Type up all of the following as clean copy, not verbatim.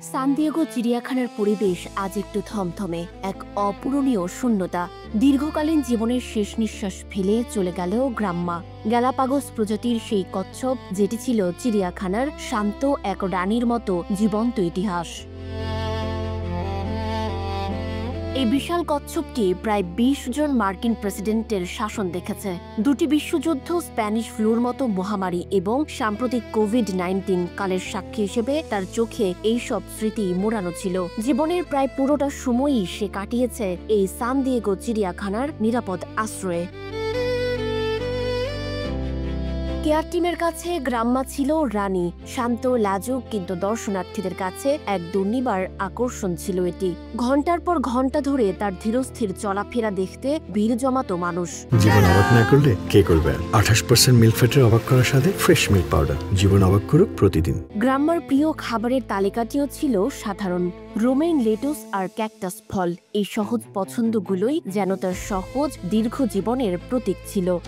San Diego চিড়িয়াখানার পরিবেশ আজ একটু থমথমে, এক অপূরণীয় শূন্যতা। দীর্ঘকালীন জীবনের শেষ নিঃশ্বাস ফেলে চলে গেল গ্রাম্মা, গ্যালাপাগোস প্রজাতির সেই কচ্ছপ যেটি ছিল চিড়িয়াখানার শান্ত এক রানীর মতো জীবন্ত ইতিহাস। এই বিশাল কচ্ছপটি প্রায় ২০ জন মার্কিন প্রেসিডেন্টের শাসন দেখেছে, দুটি বিশ্বযুদ্ধ, স্প্যানিশ ফ্লুর মতো মহামারী এবং সাম্প্রতিক কোভিড-19 কালের সাক্ষী হিসেবে তার চোখে এইসব স্মৃতি মোড়ানো ছিল। জীবনের প্রায় পুরোটা সময়ই সে কাটিয়েছে এই সান দিয়েগো চিড়িয়াখানার নিরাপদ আশ্রয়ে। কেয়ার টিমের কাছে গ্রাম্মা ছিল রানী, শান্ত, লাজুক, কিন্তু দর্শনার্থীদের কাছে এক দুর্নিবার আকর্ষণ ছিল এটি। ঘন্টার পর ঘন্টা ধরে তার ধীরস্থির চলাফেরা দেখতে ভিড় জমাতো মানুষ। জীবন অবাক না করলে কে করবে? 28% মিল্ক ফ্যাটের অবাক করার সাথে ফ্রেশ মিল্ক পাউডার। জীবন অবাক করুক প্রতিদিন। গ্রাম্মার প্রিয় খাবারের তালিকাটিও ছিল সাধারণ, রোমেইন লেটুস আর ক্যাকটাস ফল। এই সহজ পছন্দগুলোই যেন তার সহজ দীর্ঘ জীবনের প্রতীক ছিল।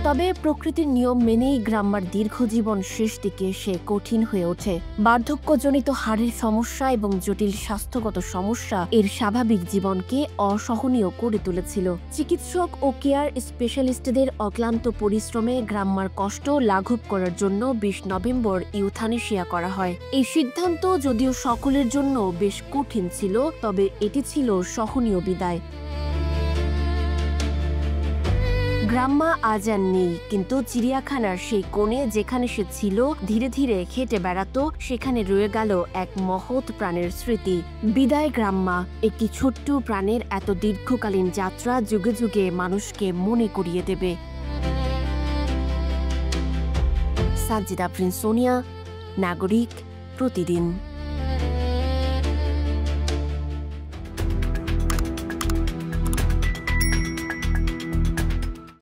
তবে প্রকৃতির নিয়ম মেনেই গ্রাম্মার দীর্ঘজীবন শেষ দিকে সে কঠিন হয়ে ওঠে। বার্ধক্যজনিত হাড়ের সমস্যা এবং জটিল স্বাস্থ্যগত সমস্যা এর স্বাভাবিক জীবনকে অসহনীয় করে তুলেছিল। চিকিৎসক ও কেয়ার স্পেশালিস্টদের অক্লান্ত পরিশ্রমে গ্রাম্মার কষ্ট লাঘব করার জন্য ২০ নভেম্বর ইউথানেশিয়া করা হয়। এই সিদ্ধান্ত যদিও সকলের জন্য বেশ কঠিন ছিল, তবে এটি ছিল সহনীয় বিদায়। গ্রাম্মা আজ আর নেই, কিন্তু চিড়িয়াখানার সেই কোণে যেখানে সে ছিল, ধীরে ধীরে হেঁটে বেড়াতো, সেখানে রয়ে গেল এক মহৎ প্রাণের স্মৃতি। বিদায় গ্রাম্মা, একটি ছোট্ট প্রাণের এত দীর্ঘকালীন যাত্রা যুগে যুগে মানুষকে মনে করিয়ে দেবে। সাজিদা প্রিন্স সোনিয়া, নাগরিক, প্রতিদিন।